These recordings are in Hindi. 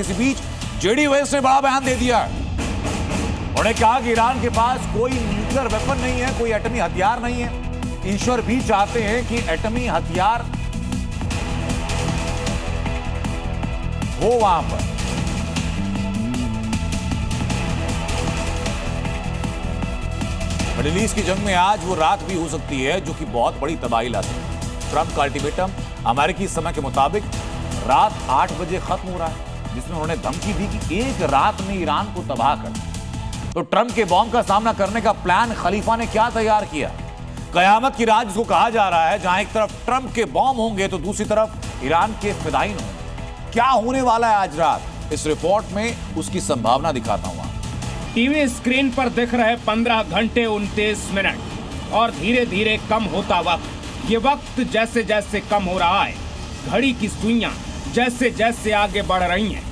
इसी बीच जेडी वैंस ने बड़ा बयान दे दिया। उन्होंने कहा कि ईरान के पास कोई न्यूक्लियर वेपन नहीं है, कोई एटमी हथियार नहीं है। ईश्वर भी चाहते हैं कि एटमी हथियार हो वहां पर। मिडिल ईस्ट की जंग में आज वो रात भी हो सकती है जो कि बहुत बड़ी तबाही ला सकती है। ट्रंप का अल्टीमेटम अमेरिकी समय के मुताबिक रात 8 बजे खत्म हो रहा है, जिसमें उन्होंने धमकी दी कि एक रात में ईरान को तबाह कर। तो ट्रंप के बॉम्ब का सामना करने का प्लान खलीफा ने क्या तैयार किया? कयामत की रात जिसको कहा जा रहा है, जहां एक तरफ ट्रंप के बॉम्ब होंगे तो दूसरी तरफ ईरान के फिदायीन होंगे। क्या होने वाला है आज रात, इस रिपोर्ट में उसकी संभावना दिखाता हूं। टीवी स्क्रीन पर दिख रहे 15 घंटे 29 मिनट और धीरे धीरे कम होता वक्त। ये वक्त जैसे जैसे कम हो रहा है, घड़ी की सुइयां जैसे जैसे आगे बढ़ रही हैं,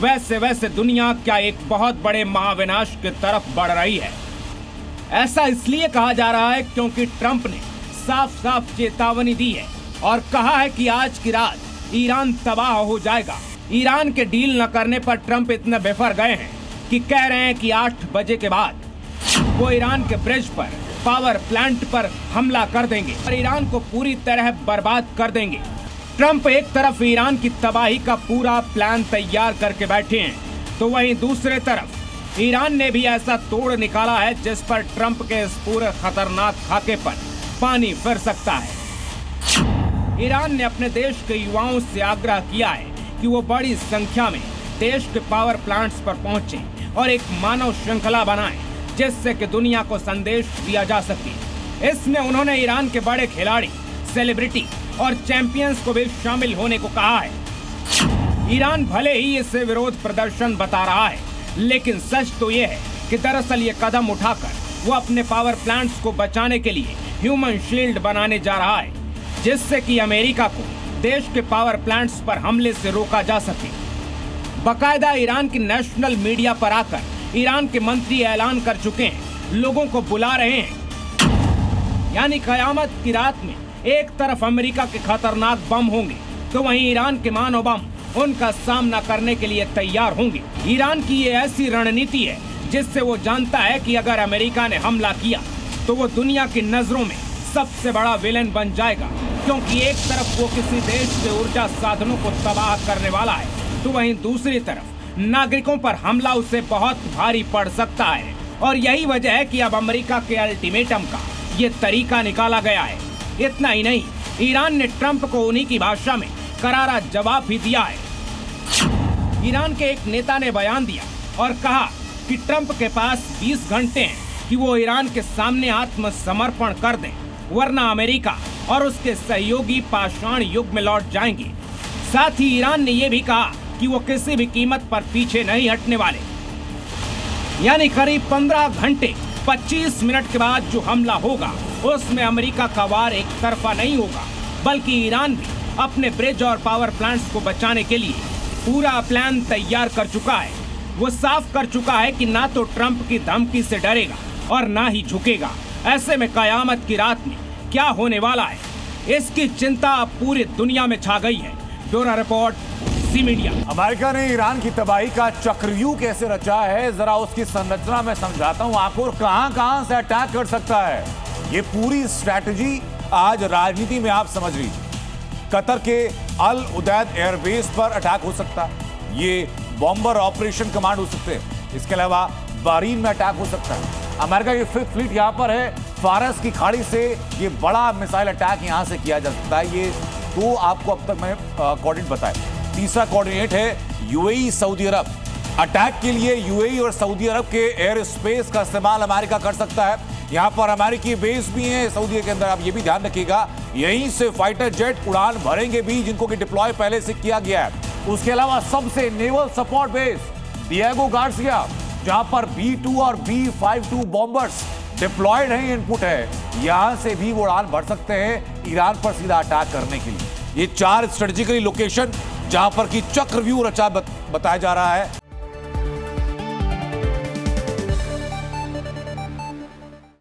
वैसे वैसे दुनिया क्या एक बहुत बड़े महाविनाश की तरफ बढ़ रही है। ऐसा इसलिए कहा जा रहा है क्योंकि ट्रंप ने साफ साफ चेतावनी दी है और कहा है कि आज की रात ईरान तबाह हो जाएगा। ईरान के डील न करने पर ट्रंप इतने बेफर गए हैं कि कह रहे हैं कि 8 बजे के बाद वो ईरान के ब्रिज पर, पावर प्लांट पर हमला कर देंगे और ईरान को पूरी तरह बर्बाद कर देंगे। ट्रंप एक तरफ ईरान की तबाही का पूरा प्लान तैयार करके बैठे हैं, तो वहीं दूसरे तरफ ईरान ने भी ऐसा तोड़ निकाला है जिस पर ट्रंप के इस पूरे खतरनाक खाके पर पानी फिर सकता है। ईरान ने अपने देश के युवाओं से आग्रह किया है कि वो बड़ी संख्या में देश के पावर प्लांट्स पर पहुंचे और एक मानव श्रृंखला बनाएं, जिससे कि दुनिया को संदेश दिया जा सके। इसमें उन्होंने ईरान के बड़े खिलाड़ी, सेलिब्रिटी और चैंपियंस को भी शामिल होने को कहा है। ईरान भले ही इसे विरोध प्रदर्शन बता रहा है, लेकिन सच तो ये है कि दरअसल ये कदम उठाकर वो अपने पावर प्लांट्स को बचाने के लिए ह्यूमन शील्ड बनाने जा रहा है, जिससे कि अमेरिका को देश के पावर प्लांट्स पर हमले से रोका जा सके। बकायदा ईरान की नेशनल मीडिया पर आकर ईरान के मंत्री ऐलान कर चुके हैं, लोगों को बुला रहे हैं। यानी कयामत की रात में एक तरफ अमेरिका के खतरनाक बम होंगे, तो वहीं ईरान के मानव बम उनका सामना करने के लिए तैयार होंगे। ईरान की ये ऐसी रणनीति है जिससे वो जानता है कि अगर अमेरिका ने हमला किया तो वो दुनिया की नजरों में सबसे बड़ा विलेन बन जाएगा, क्योंकि एक तरफ वो किसी देश के ऊर्जा साधनों को तबाह करने वाला है, तो वहीं दूसरी तरफ नागरिकों पर हमला उसे बहुत भारी पड़ सकता है। और यही वजह है कि अब अमेरिका के अल्टीमेटम का ये तरीका निकाला गया है। इतना ही नहीं, ईरान ने ट्रंप को उन्हीं की भाषा में करारा जवाब भी दिया है। ईरान के एक नेता ने बयान दिया और कहा कि ट्रंप के पास 20 घंटे हैं कि वो ईरान के सामने आत्मसमर्पण कर दें, वरना अमेरिका और उसके सहयोगी पाषाण युग में लौट जाएंगे। साथ ही ईरान ने यह भी कहा कि वो किसी भी कीमत पर पीछे नहीं हटने वाले। यानी करीब 15 घंटे 25 मिनट के बाद जो हमला होगा उसमें अमेरिका का वार एक तरफा नहीं होगा, बल्कि ईरान भी अपने ब्रिज और पावर प्लांट्स को बचाने के लिए पूरा प्लान तैयार कर चुका है। वो साफ कर चुका है कि ना तो ट्रंप की धमकी से डरेगा और ना ही झुकेगा। ऐसे में कयामत की रात में क्या होने वाला है, इसकी चिंता अब पूरी दुनिया में छा गई है। Bureau report, C media. America ने ईरान की तबाही का चक्रव्यूह कैसे रचा है, जरा उसकी संरचना में समझाता हूं आपको। कहां से अटैक कर सकता है, ये पूरी स्ट्रैटेजी आज राजनीति में आप समझ लीजिए। कतर के अल उदैद एयरबेस पर अटैक हो सकता है, ये बॉम्बर ऑपरेशन कमांड हो सकते हैं। इसके अलावा बहरीन में अटैक हो सकता है। अमेरिका की 5th फ्लीट यहां पर है, फारस की खाड़ी से ये बड़ा मिसाइल अटैक यहां से किया जा सकता है। ये दो आपको अब तक मैंने कोऑर्डिनेट बताए। तीसरा कोऑर्डिनेट है यूएई सऊदी अरब। अटैक के लिए यूएई और सऊदी अरब के एयर स्पेस का इस्तेमाल अमेरिका कर सकता है। यहाँ पर अमेरिकी बेस भी हैं सऊदी के अंदर, आप ये भी ध्यान रखिएगा। यहीं से फाइटर जेट उड़ान भरेंगे भी, जिनको कि डिप्लॉय पहले से किया गया है। उसके अलावा सबसे naval support base Diego Garcia, जहां पर B-2 और B-52 बॉम्बर्स डिप्लॉयड हैं, इनपुट है। यहां से भी वो उड़ान भर सकते हैं ईरान पर सीधा अटैक करने के लिए। ये 4 स्ट्रेटेजिकली लोकेशन जहां पर की चक्रव्यूह रचा बताया जा रहा है।